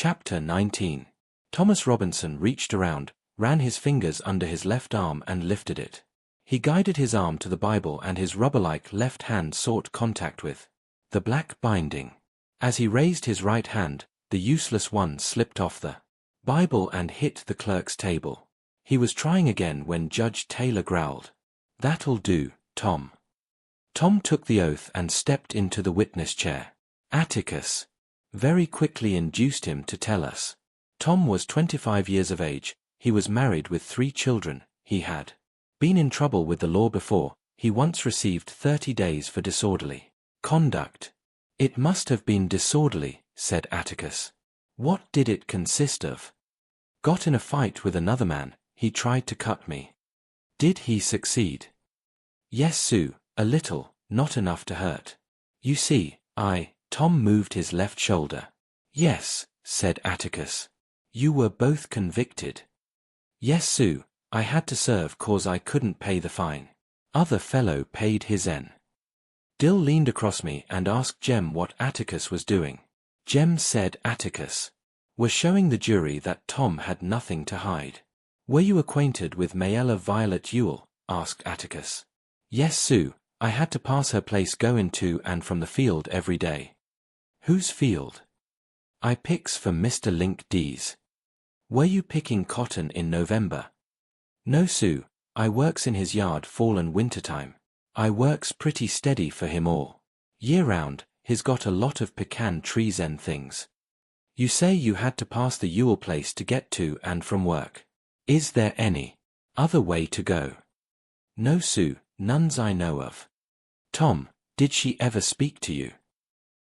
Chapter 19. Thomas Robinson reached around, ran his fingers under his left arm and lifted it. He guided his arm to the Bible and his rubber-like left hand sought contact with the black binding. As he raised his right hand, the useless one slipped off the Bible and hit the clerk's table. He was trying again when Judge Taylor growled, "That'll do, Tom." Tom took the oath and stepped into the witness chair. Atticus very quickly induced him to tell us. Tom was 25 years of age, he was married with 3 children, he had been in trouble with the law before, he once received 30 days for disorderly conduct. "It must have been disorderly," said Atticus. "What did it consist of?" "Got in a fight with another man, he tried to cut me." "Did he succeed?" "Yes, Sue, a little, not enough to hurt. You see, Tom moved his left shoulder. "Yes," said Atticus. "You were both convicted." "Yes, Sue, I had to serve 'cause I couldn't pay the fine. Other fellow paid his N." Dill leaned across me and asked Jem what Atticus was doing. Jem said Atticus was showing the jury that Tom had nothing to hide. "Were you acquainted with Mayella Violet Ewell?" asked Atticus. "Yes, Sue, I had to pass her place going to and from the field every day." "Whose field?" "I picks for Mr. Link D's." "Were you picking cotton in November?" "No, Sue, I works in his yard fall and winter time. I works pretty steady for him all year round, he's got a lot of pecan trees and things." "You say you had to pass the Ewell place to get to and from work. Is there any other way to go?" "No, Sue, none's I know of." "Tom, did she ever speak to you?"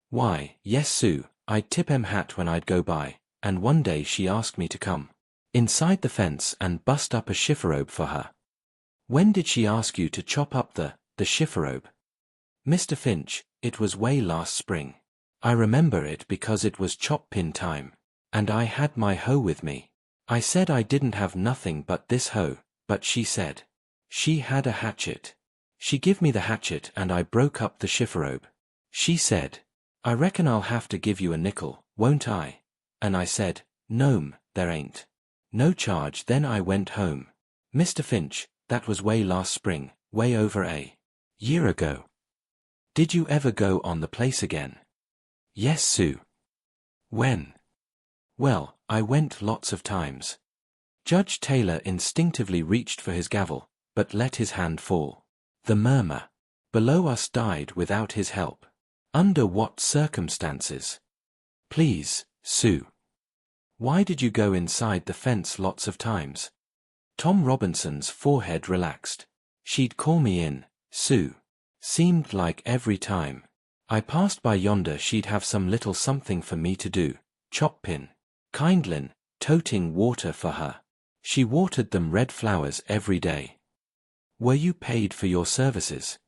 "Why, yes, Sue, I'd tip em hat when I'd go by, and one day she asked me to come inside the fence and bust up a chifferobe for her." "When did she ask you to chop up the chifferobe?" "Mr. Finch, it was way last spring. I remember it because it was chop pin time, and I had my hoe with me. I said I didn't have nothing but this hoe, but she said she had a hatchet. She give me the hatchet and I broke up the chifferobe. She said, 'I reckon I'll have to give you a nickel, won't I?' And I said, 'No'm, there ain't no charge.' Then I went home. Mr. Finch, that was way last spring, way over a year ago." "Did you ever go on the place again?" "Yes, Sue." "When?" "Well, I went lots of times." Judge Taylor instinctively reached for his gavel, but let his hand fall. The murmur below us died without his help. "Under what circumstances?" "Please, Sue." "Why did you go inside the fence lots of times?" Tom Robinson's forehead relaxed. "She'd call me in, Sue. Seemed like every time I passed by yonder she'd have some little something for me to do. Chop pin, kindlin, toting water for her. She watered them red flowers every day." "Were you paid for your services?"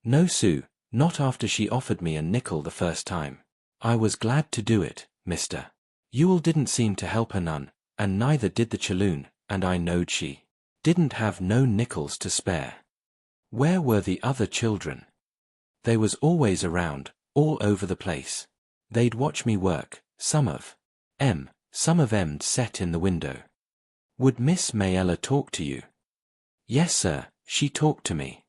"No, Sue, not after she offered me a nickel the first time. I was glad to do it, Mr. Ewell didn't seem to help her none, and neither did the chaloon, and I knowed she didn't have no nickels to spare." "Where were the other children?" "They was always around, all over the place. They'd watch me work, some of em set in the window." "Would Miss Mayella talk to you?" "Yes, sir, she talked to me."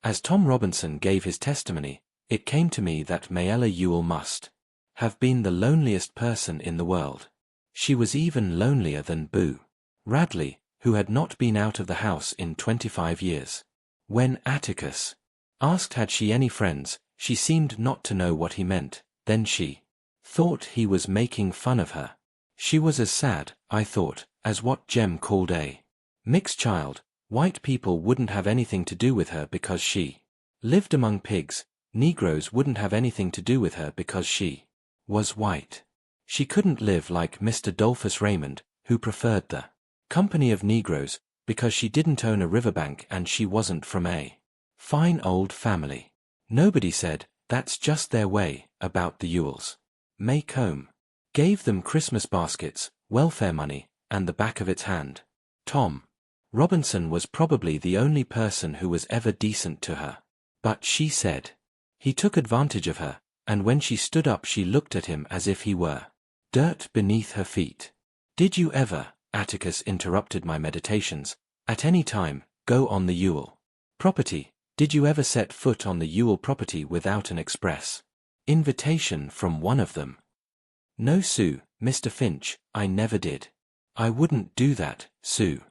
As Tom Robinson gave his testimony, it came to me that Mayella Ewell must have been the loneliest person in the world. She was even lonelier than Boo Radley, who had not been out of the house in 25 years. When Atticus asked had she any friends, she seemed not to know what he meant, then she thought he was making fun of her. She was as sad, I thought, as what Jem called a mixed child. White people wouldn't have anything to do with her because she lived among pigs. Negroes wouldn't have anything to do with her because she was white. She couldn't live like Mr. Dolphus Raymond, who preferred the company of Negroes, because she didn't own a riverbank and she wasn't from a fine old family. Nobody said, "That's just their way," about the Ewells. May Combe gave them Christmas baskets, welfare money, and the back of its hand. Tom Robinson was probably the only person who was ever decent to her. But she said he took advantage of her, and when she stood up she looked at him as if he were Dirt beneath her feet. Did you ever, Atticus interrupted my meditations, at any time, go on the Ewell property? Did you ever set foot on the Ewell property without an express invitation from one of them? No, Sue, Mr. Finch, I never did. I wouldn't do that, Sue.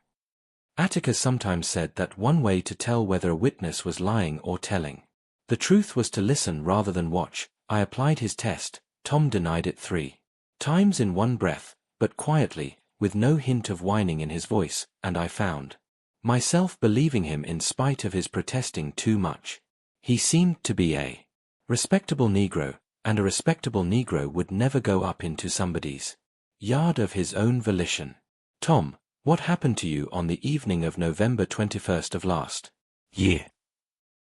Atticus sometimes said that one way to tell whether a witness was lying or telling the truth was to listen rather than watch. I applied his test. Tom denied it 3 times in one breath, but quietly, with no hint of whining in his voice, and I found myself believing him in spite of his protesting too much. He seemed to be a respectable Negro, and a respectable Negro would never go up into somebody's yard of his own volition. Tom, what happened to you on the evening of November 21st of last year?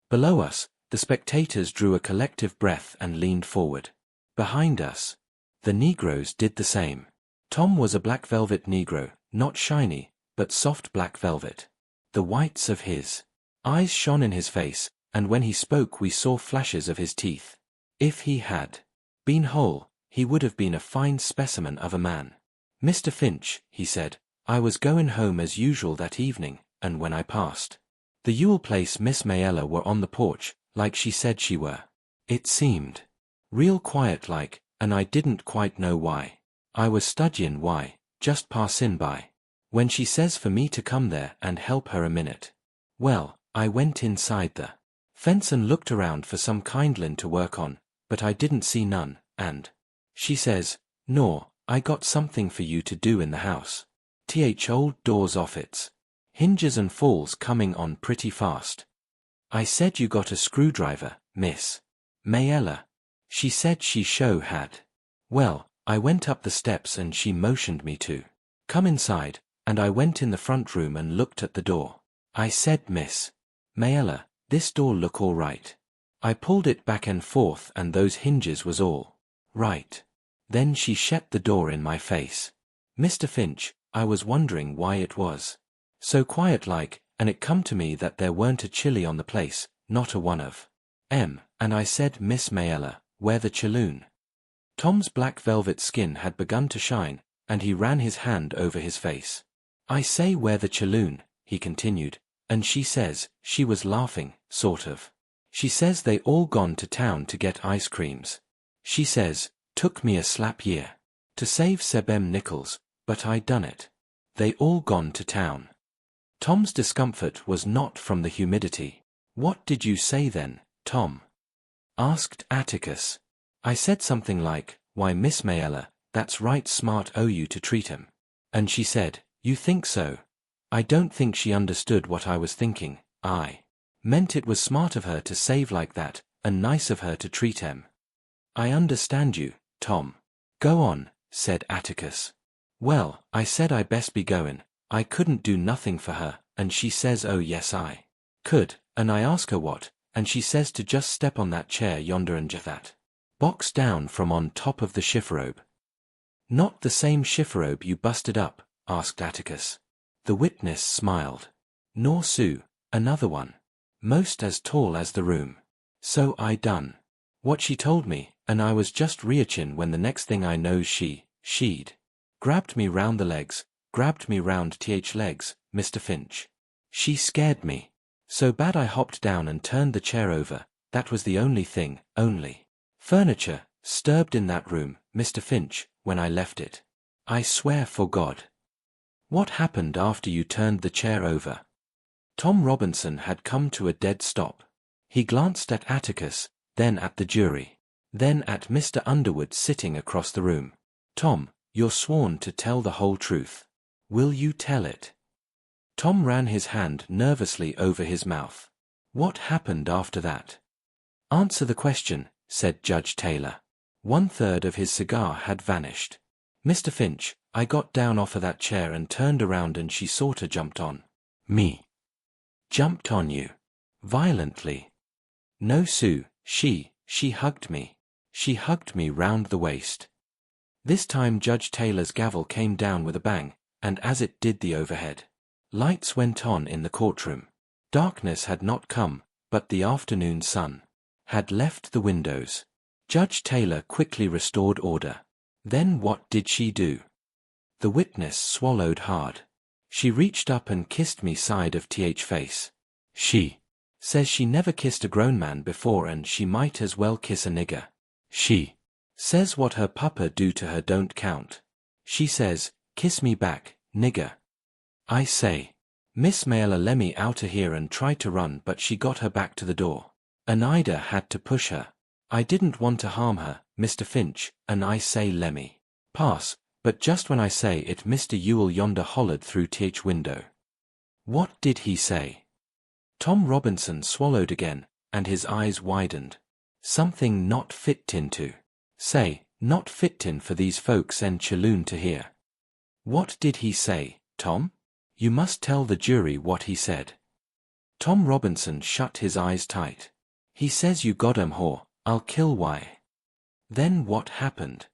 Below us, the spectators drew a collective breath and leaned forward. Behind us, the Negroes did the same. Tom was a black velvet Negro, not shiny, but soft black velvet. The whites of his eyes shone in his face, and when he spoke we saw flashes of his teeth. If he had been whole, he would have been a fine specimen of a man. Mr. Finch, he said, I was going home as usual that evening, and when I passed the Ewell place, Miss Mayella were on the porch, like she said she were. It seemed real quiet like, and I didn't quite know why. I was studyin' why, just passin' by, when she says for me to come there and help her a minute. Well, I went inside the fence and looked around for some kindlin' to work on, but I didn't see none, and she says, "Nor, I got something for you to do in the house. Old doors off its hinges and falls coming on pretty fast." I said, "You got a screwdriver, Miss Mayella?" She said she had. Well, I went up the steps and she motioned me to come inside, and I went in the front room and looked at the door. I said, "Miss Mayella, this door look all right." I pulled it back and forth and those hinges was all right. Then she shut the door in my face. Mr. Finch, I was wondering why it was so quiet like, and it come to me that there weren't a chili on the place, not a one of 'em, and I said, "Miss Mayella, where the chaloon?" Tom's black velvet skin had begun to shine, and he ran his hand over his face. "I say, where the chaloon," he continued, "and she says," she was laughing, sort of. "She says they all gone to town to get ice creams. She says, took me a slap year to save sebem nickels, but I done it. They all gone to town." Tom's discomfort was not from the humidity. "What did you say then, Tom?" asked Atticus. I said something like, "Why, Miss Mayella, that's right smart o' you to treat 'em." And she said, "You think so?" I don't think she understood what I was thinking. I meant it was smart of her to save like that, and nice of her to treat 'em. "I understand you, Tom. Go on," said Atticus. "Well, I said I best be goin'. I couldn't do nothing for her, and she says, oh yes I could, and I ask her what, and she says to just step on that chair yonder and get that box down from on top of the chifforobe." "Not the same chifforobe you busted up?" asked Atticus. The witness smiled. "Nor, Sue, another one. Most as tall as the room. So I done what she told me, and I was just reachin' when the next thing I knows she'd grabbed me round the legs, grabbed me round legs, Mr. Finch. She scared me so bad I hopped down and turned the chair over. That was the only thing, only furniture, disturbed in that room, Mr. Finch, when I left it. I swear for God." "What happened after you turned the chair over?" Tom Robinson had come to a dead stop. He glanced at Atticus, then at the jury, then at Mr. Underwood sitting across the room. "Tom, you're sworn to tell the whole truth. Will you tell it?" Tom ran his hand nervously over his mouth. "What happened after that?" "Answer the question," said Judge Taylor. 1/3 of his cigar had vanished. "Mr. Finch, I got down off of that chair and turned around and she sorta jumped on me." "Jumped on you? Violently?" "No, Sue, she hugged me. She hugged me round the waist." This time Judge Taylor's gavel came down with a bang, and as it did the overhead lights went on in the courtroom. Darkness had not come, but the afternoon sun had left the windows. Judge Taylor quickly restored order. Then what did she do? The witness swallowed hard. She reached up and kissed me side of th face. She says she never kissed a grown man before and she might as well kiss a nigger. She says what her papa do to her don't count. She says, kiss me back, nigger. I say, Miss Mayella lemme outta here and tried to run but she got her back to the door. And Ida had to push her. I didn't want to harm her, Mr. Finch, and I say lemme pass, but just when I say it Mr. Ewell yonder hollered through th window. What did he say? Tom Robinson swallowed again, and his eyes widened. Something not fit into. Say, not fit in for these folks en Chaloon to hear. What did he say, Tom? You must tell the jury what he said. Tom Robinson shut his eyes tight. He says you goddamn whore, I'll kill why. Then what happened?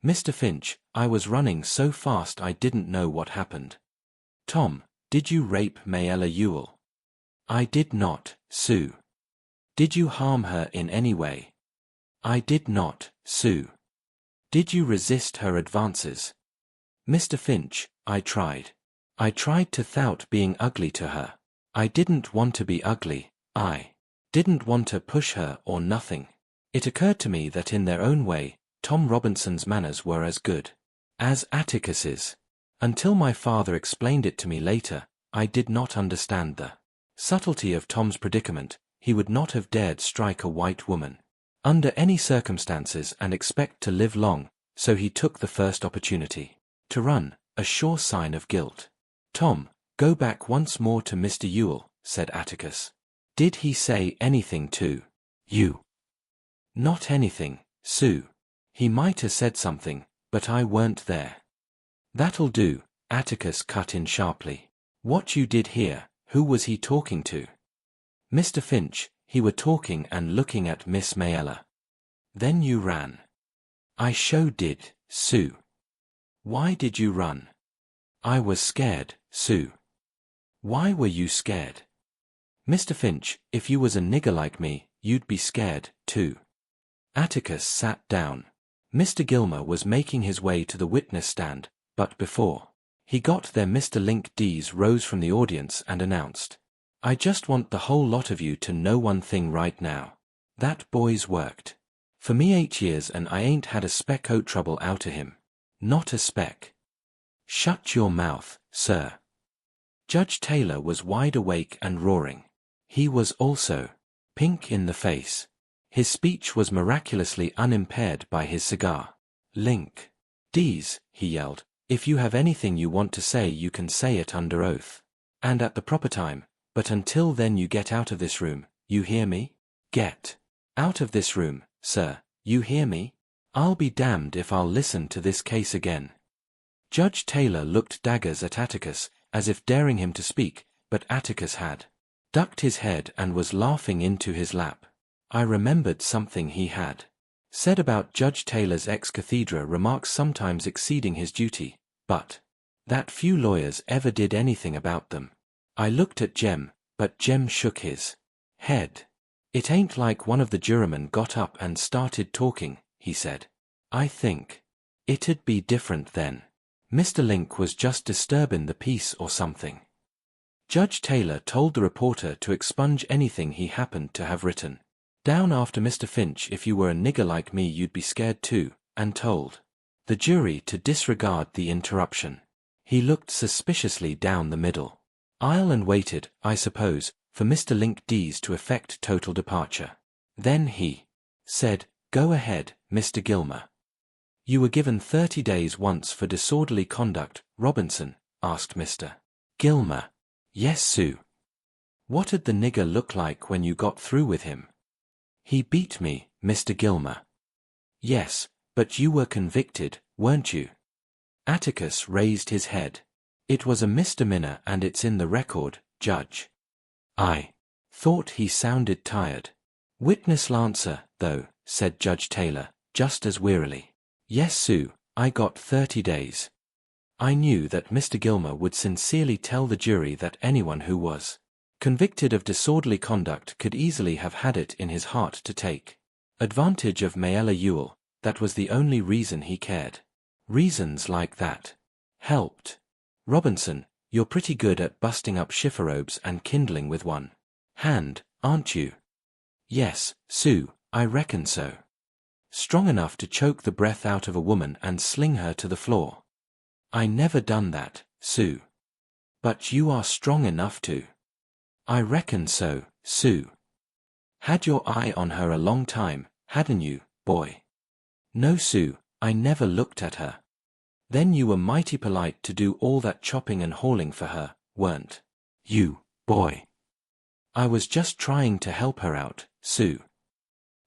Mr. Finch, I was running so fast I didn't know what happened. Tom, did you rape Mayella Ewell? I did not, Sue. Did you harm her in any way? I did not, Sue. Did you resist her advances? Mr. Finch, I tried. I tried to without being ugly to her. I didn't want to be ugly, I didn't want to push her or nothing. It occurred to me that in their own way, Tom Robinson's manners were as good as Atticus's. Until my father explained it to me later, I did not understand the subtlety of Tom's predicament. He would not have dared strike a white woman under any circumstances and expect to live long, so he took the first opportunity to run, a sure sign of guilt. Tom, go back once more to Mr. Ewell, said Atticus. Did he say anything to you? Not anything, Sue. He might have said something, but I weren't there. That'll do, Atticus cut in sharply. What you did hear, who was he talking to? Mr. Finch, he were talking and looking at Miss Mayella. Then you ran. I sure did, Sue. Why did you run? I was scared, Sue. Why were you scared? Mr. Finch, if you was a nigger like me, you'd be scared, too. Atticus sat down. Mr. Gilmer was making his way to the witness stand, but before he got there Mr. Link Dees rose from the audience and announced, I just want the whole lot of you to know one thing right now. That boy's worked for me 8 years and I ain't had a speck o' trouble out of him. Not a speck. Shut your mouth, sir. Judge Taylor was wide awake and roaring. He was also pink in the face. His speech was miraculously unimpaired by his cigar. Link Dees, he yelled, if you have anything you want to say you can say it under oath. And at the proper time, but until then you get out of this room, you hear me? Get out of this room, sir, you hear me? I'll be damned if I'll listen to this case again. Judge Taylor looked daggers at Atticus, as if daring him to speak, but Atticus had ducked his head and was laughing into his lap. I remembered something he had said about Judge Taylor's ex cathedra remarks sometimes exceeding his duty, but that few lawyers ever did anything about them. I looked at Jem, but Jem shook his head. It ain't like one of the jurymen got up and started talking, he said. I think it'd be different then. Mr. Link was just disturbing the peace or something. Judge Taylor told the reporter to expunge anything he happened to have written down after Mr. Finch. If you were a nigger like me you'd be scared too, and told the jury to disregard the interruption. He looked suspiciously down the middle aisle and waited, I suppose, for Mr. Link Dees to effect total departure. Then he said, go ahead, Mr. Gilmer. You were given 30 days once for disorderly conduct, Robinson, asked Mr. Gilmer. Yes, Sue. What'd the nigger look like when you got through with him? He beat me, Mr. Gilmer. Yes, but you were convicted, weren't you? Atticus raised his head. It was a misdemeanor and it's in the record, Judge. I thought he sounded tired. Witness'll answer, though, said Judge Taylor, just as wearily. Yes, Sue, I got 30 days. I knew that Mr. Gilmer would sincerely tell the jury that anyone who was convicted of disorderly conduct could easily have had it in his heart to take advantage of Mayella Ewell, That was the only reason he cared. Reasons like that helped. Robinson, you're pretty good at busting up chiffon-robes and kindling with one hand, aren't you? Yes, Sue, I reckon so. Strong enough to choke the breath out of a woman and sling her to the floor. I never done that, Sue. But you are strong enough to. I reckon so, Sue. Had your eye on her a long time, hadn't you, boy? No, Sue, I never looked at her. Then you were mighty polite to do all that chopping and hauling for her, weren't you, boy? I was just trying to help her out, Sue.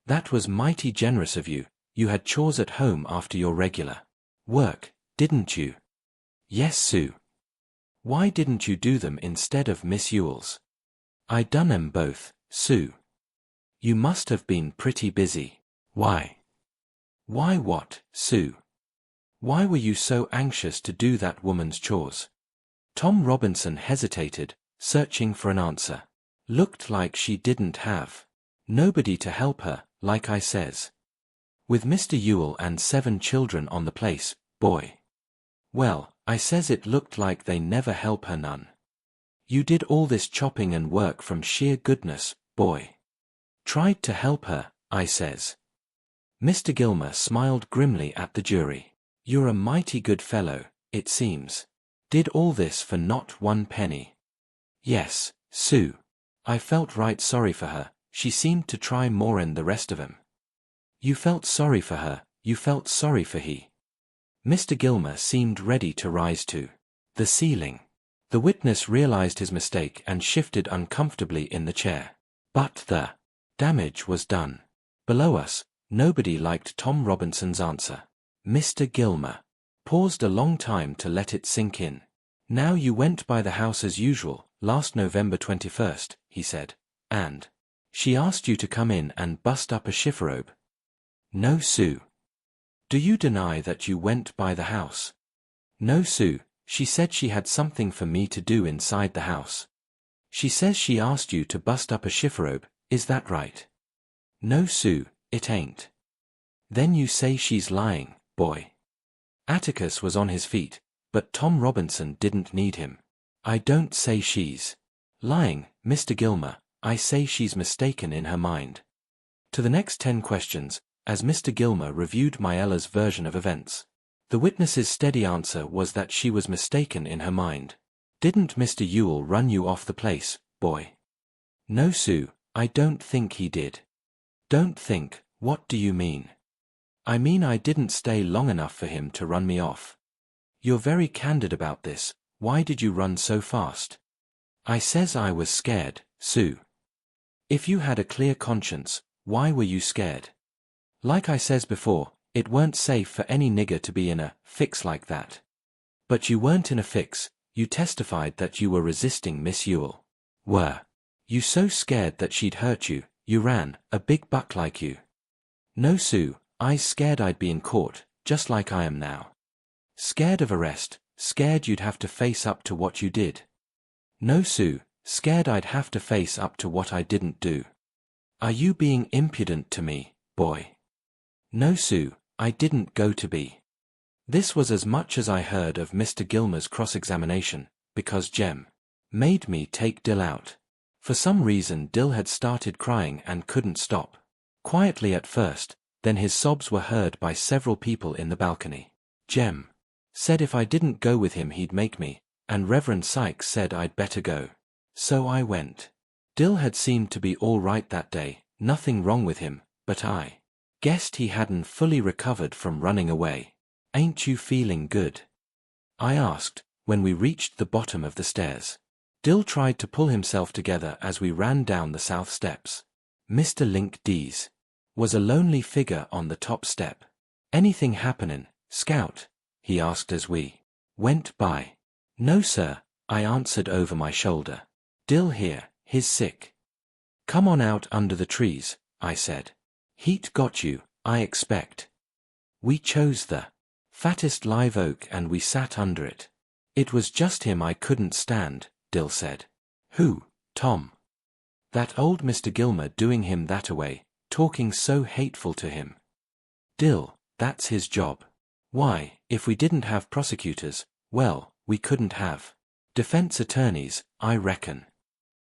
That was mighty generous of you. You had chores at home after your regular work, didn't you? Yes, Sue. Why didn't you do them instead of Miss Ewell's? I done 'em both, Sue. You must have been pretty busy. Why? Why what, Sue? Why were you so anxious to do that woman's chores? Tom Robinson hesitated, searching for an answer. Looked like she didn't have nobody to help her, like I says. With Mr. Ewell and 7 children on the place, boy. Well, I says it looked like they never help her none. You did all this chopping and work from sheer goodness, boy. Tried to help her, I says. Mr. Gilmer smiled grimly at the jury. You're a mighty good fellow, it seems. Did all this for not 1 penny. Yes, Sue. I felt right sorry for her, she seemed to try more'n the rest of 'em. You felt sorry for her, you felt sorry for he. Mr. Gilmer seemed ready to rise to the ceiling. The witness realized his mistake and shifted uncomfortably in the chair. But the damage was done. Below us, nobody liked Tom Robinson's answer. Mr. Gilmer paused a long time to let it sink in. Now you went by the house as usual, last November 21st, he said, and she asked you to come in and bust up a chiffon-robe. No, Sue. Do you deny that you went by the house? No, Sue, she said she had something for me to do inside the house. She says she asked you to bust up a chiffon-robe, is that right? No, Sue, it ain't. Then you say she's lying, boy. Atticus was on his feet, but Tom Robinson didn't need him. I don't say she's lying, Mr. Gilmer, I say she's mistaken in her mind. To the next 10 questions, as Mr. Gilmer reviewed Maella's version of events, the witness's steady answer was that she was mistaken in her mind. Didn't Mr. Ewell run you off the place, boy? No, Sue, I don't think he did. Don't think, what do you mean? I mean I didn't stay long enough for him to run me off. You're very candid about this, why did you run so fast? I says I was scared, Sue. If you had a clear conscience, why were you scared? Like I says before, it weren't safe for any nigger to be in a fix like that. But you weren't in a fix, you testified that you were resisting Miss Ewell. Were you so scared that she'd hurt you, you ran, a big buck like you? No, Sue, I's scared I'd be in court, just like I am now. Scared of arrest, scared you'd have to face up to what you did. No, Sue, scared I'd have to face up to what I didn't do. Are you being impudent to me, boy? No, Sue, I didn't go to be. This was as much as I heard of Mr. Gilmer's cross-examination, because Jem made me take Dill out. For some reason Dill had started crying and couldn't stop. Quietly at first, then his sobs were heard by several people in the balcony. Jem said if I didn't go with him he'd make me, and Reverend Sykes said I'd better go. So I went. Dill had seemed to be all right that day, nothing wrong with him, but I guessed he hadn't fully recovered from running away. Ain't you feeling good? I asked, when we reached the bottom of the stairs. Dill tried to pull himself together as we ran down the south steps. Mr. Link Dees was a lonely figure on the top step. Anything happenin', Scout? He asked as we went by. No, sir, I answered over my shoulder. Dill here, he's sick. Come on out under the trees, I said. Heat got you, I expect. We chose the fattest live oak and we sat under it. It was just him I couldn't stand, Dill said. Who, Tom? That old Mr. Gilmer doing him that away, talking so hateful to him. Dill, That's his job. Why, if we didn't have prosecutors, well, we couldn't have defense attorneys, I reckon.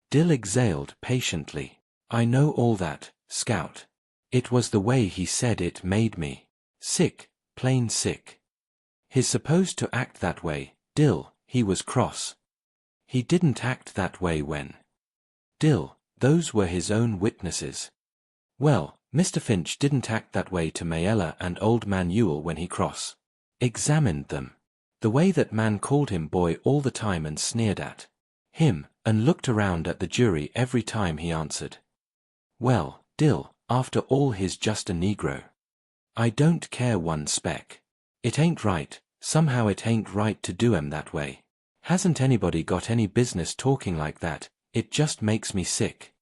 Dill exhaled patiently. I know all that, Scout. It was the way he said it made me sick, plain sick. He's supposed to act that way, Dill, he was cross. He didn't act that way when. Dill, those were his own witnesses. Well, Mr. Finch didn't act that way to Mayella and Old Man Ewell when he cross-examined them. The way that man called him boy all the time and sneered at him, and looked around at the jury every time he answered. Well, Dill, after all he's just a Negro. I don't care one speck. It ain't right, somehow it ain't right to do 'em that way. Hasn't anybody got any business talking like that, it just makes me sick.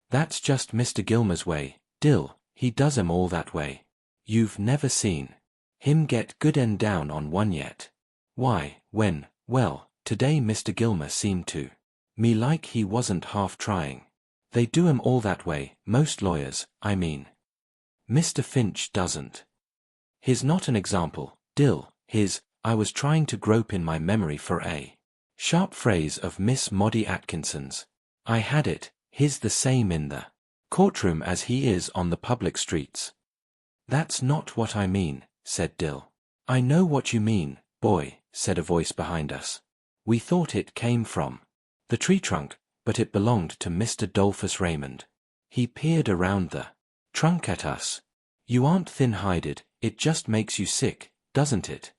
That's just Mr. Gilmer's way, Dill, he does 'em all that way. You've never seen him get good and down on one yet. Why, well, today Mr. Gilmer seemed to me like he wasn't half trying. They do 'em all that way, most lawyers, I mean. Mr. Finch doesn't. He's not an example, Dill, I was trying to grope in my memory for a sharp phrase of Miss Maudie Atkinson's. I had it, he's the same in the courtroom as he is on the public streets. That's not what I mean, said Dill. I know what you mean, boy, said a voice behind us. We thought it came from the tree trunk, but it belonged to Mr. Dolphus Raymond. He peered around the trunk at us. You aren't thin-hided, it just makes you sick, doesn't it?